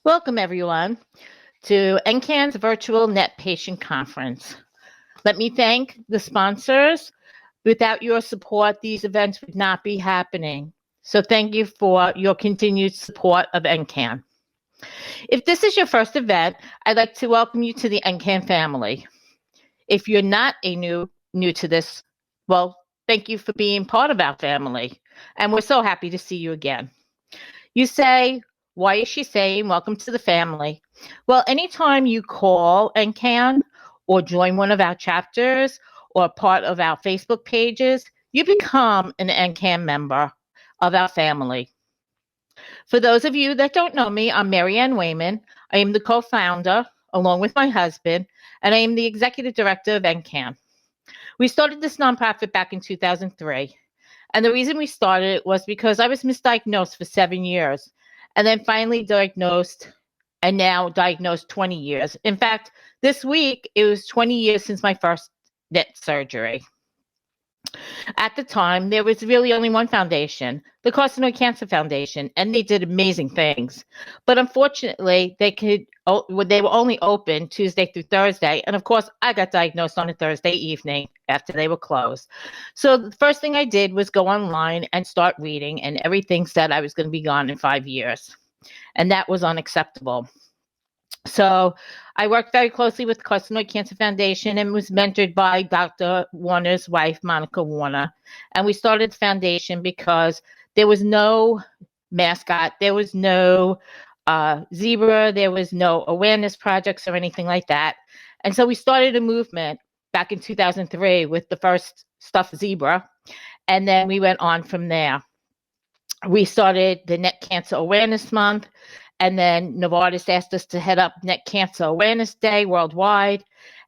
Welcome, everyone, to NCAN's virtual Net Patient Conference. Let me thank the sponsors. Without your support, these events would not be happening. So thank you for your continued support of NCAN. If this is your first event, I'd like to welcome you to the NCAN family. If you're not new to this, well, thank you for being part of our family. And we're so happy to see you again. You say, why is she saying welcome to the family? Well, anytime you call NCAN or join one of our chapters or part of our Facebook pages, you become an NCAN member of our family. For those of you that don't know me, I'm Maryann Wahmann. I am the co-founder, along with my husband, and I am the executive director of NCAN. We started this nonprofit back in 2003. And the reason we started it was because I was misdiagnosed for 7 years and then finally diagnosed and now diagnosed 20 years. In fact, this week, it was 20 years since my first net surgery. At the time, there was really only one foundation, the Carcinoid Cancer Foundation, and they did amazing things. But unfortunately, they were only open Tuesday through Thursday. And of course, I got diagnosed on a Thursday evening after they were closed. So the first thing I did was go online and start reading, and everything said I was going to be gone in 5 years. And that was unacceptable. So I worked very closely with the Carcinoid Cancer Foundation and was mentored by Dr. Warner's wife, Monica Warner. And we started the foundation because there was no mascot, there was no zebra, there was no awareness projects or anything like that. And so we started a movement back in 2003 with the first stuffed zebra. And then we went on from there. We started the Net Cancer Awareness Month. And then Novartis asked us to head up Net Cancer Awareness Day worldwide.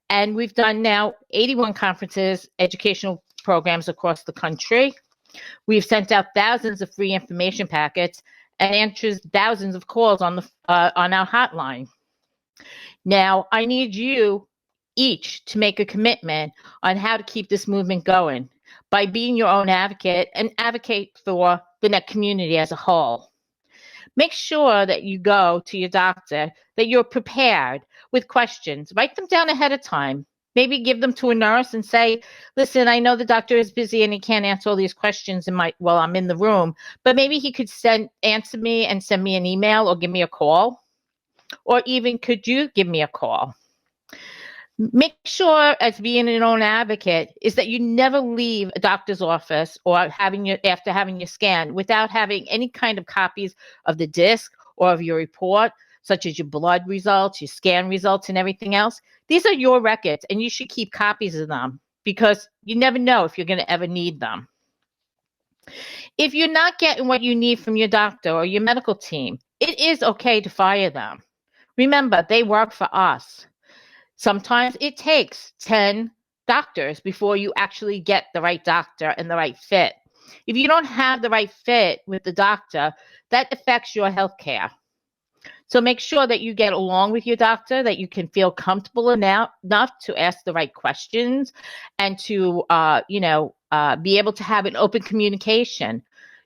And we've done now 81 conferences, educational programs across the country. We've sent out thousands of free information packets and answered thousands of calls on our hotline. Now, I need you each to make a commitment on how to keep this movement going by being your own advocate and advocate for the NET community as a whole. Make sure that you go to your doctor, that you're prepared with questions. Write them down ahead of time. Maybe give them to a nurse and say, listen, I know the doctor is busy and he can't answer all these questions while I'm in the room, but maybe he could answer me and send me an email or give me a call. Or even could you give me a call? Make sure, as being an own advocate, is that you never leave a doctor's office or after having your scan without having any kind of copies of the disc or of your report, such as your blood results, your scan results, and everything else. These are your records, and you should keep copies of them because you never know if you're going to ever need them. If you're not getting what you need from your doctor or your medical team, it is okay to fire them. Remember, they work for us. Sometimes it takes 10 doctors before you actually get the right doctor and the right fit. If you don't have the right fit with the doctor, that affects your health care. So make sure that you get along with your doctor, that you can feel comfortable enough to ask the right questions and to, be able to have an open communication.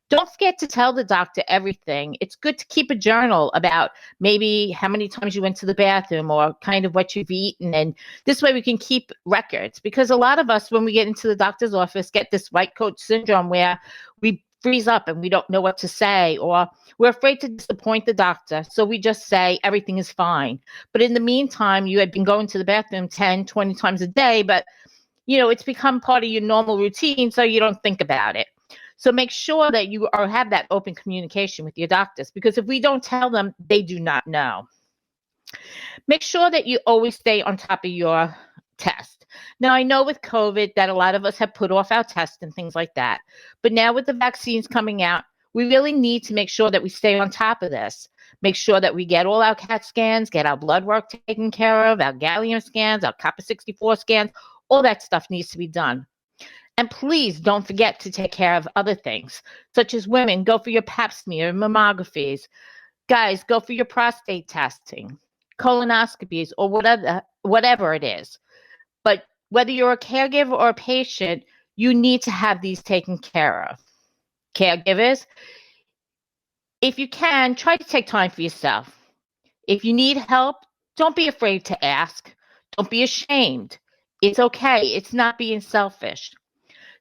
Don't forget to tell the doctor everything. It's good to keep a journal about maybe how many times you went to the bathroom or kind of what you've eaten. And this way we can keep records, because a lot of us, when we get into the doctor's office, get this white coat syndrome where we freeze up and we don't know what to say, or we're afraid to disappoint the doctor. So we just say everything is fine. But in the meantime, you had been going to the bathroom 10, 20 times a day, but it's become part of your normal routine, so you don't think about it. So make sure that you have that open communication with your doctors, because if we don't tell them, they do not know. Make sure that you always stay on top of your test. Now, I know with COVID that a lot of us have put off our tests and things like that. But now with the vaccines coming out, we really need to make sure that we stay on top of this. Make sure that we get all our CAT scans, get our blood work taken care of, our gallium scans, our copper 64 scans. All that stuff needs to be done. And please don't forget to take care of other things, such as women, go for your pap smear, mammographies. Guys, go for your prostate testing, colonoscopies, or whatever it is. But whether you're a caregiver or a patient, you need to have these taken care of. Caregivers, if you can, try to take time for yourself. If you need help, don't be afraid to ask. Don't be ashamed. It's okay. It's not being selfish.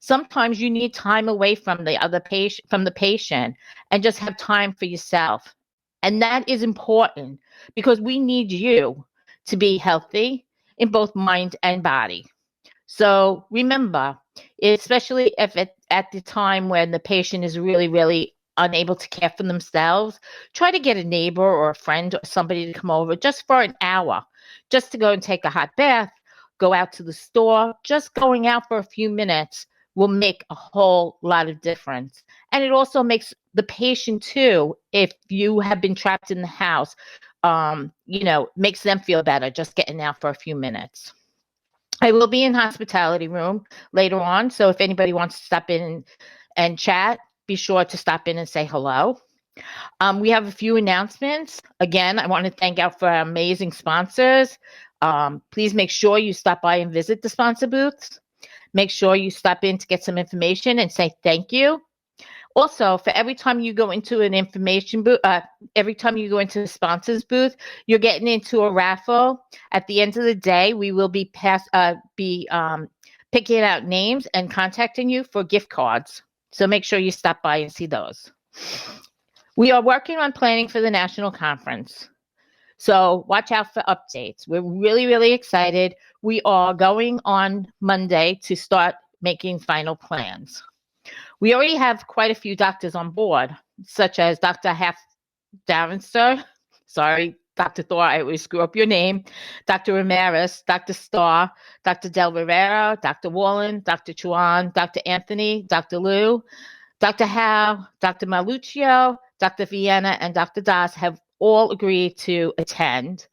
Sometimes you need time away from the patient and just have time for yourself. And that is important because we need you to be healthy in both mind and body. So remember, especially if at the time when the patient is really, really unable to care for themselves, try to get a neighbor or a friend or somebody to come over just for an hour, just to go and take a hot bath, go out to the store. Just going out for a few minutes will make a whole lot of difference. And it also makes the patient too, if you have been trapped in the house, makes them feel better just getting out for a few minutes. I will be in hospitality room later on. So if anybody wants to stop in and chat, be sure to stop in and say hello. We have a few announcements. Again, I want to thank our amazing sponsors. Please make sure you stop by and visit the sponsor booths. Make sure you stop in to get some information and say thank you. Also, for every time you go into an information booth, every time you go into a sponsor's booth, you're getting into a raffle. At the end of the day, we will be picking out names and contacting you for gift cards. So make sure you stop by and see those. We are working on planning for the national conference. So watch out for updates. We're really, really excited. We are going on Monday to start making final plans. We already have quite a few doctors on board, such as Dr. Davenster. Sorry, Dr. Thor, I always screw up your name. Dr. Ramirez, Dr. Starr, Dr. Del Rivera, Dr. Wallen, Dr. Chuan, Dr. Anthony, Dr. Liu, Dr. Howe, Dr. Maluccio, Dr. Vienna, and Dr. Das have all agreed to attend.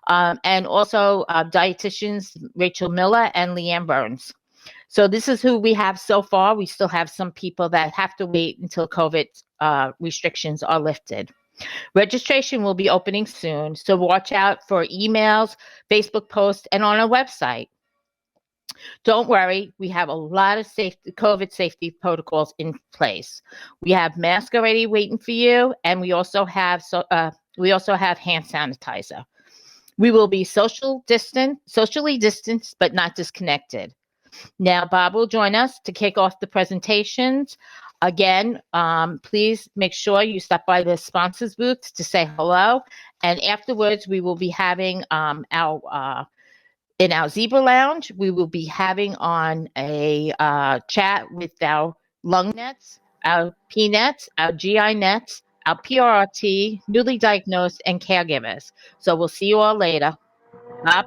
And also dietitians Rachel Miller and Leanne Burns. So this is who we have so far. We still have some people that have to wait until COVID restrictions are lifted. Registration will be opening soon, so watch out for emails, Facebook posts, and on our website. Don't worry, we have a lot of COVID safety protocols in place. We have masks already waiting for you, and we also have hand sanitizer. We will be socially distanced, but not disconnected. Now, Bob will join us to kick off the presentations. Again, please make sure you stop by the sponsors booth to say hello. And afterwards, we will be having in our Zebra Lounge, we will be having on a chat with our lung nets, our PNets, our GI nets, our PRRT, newly diagnosed, and caregivers. So we'll see you all later. Bob?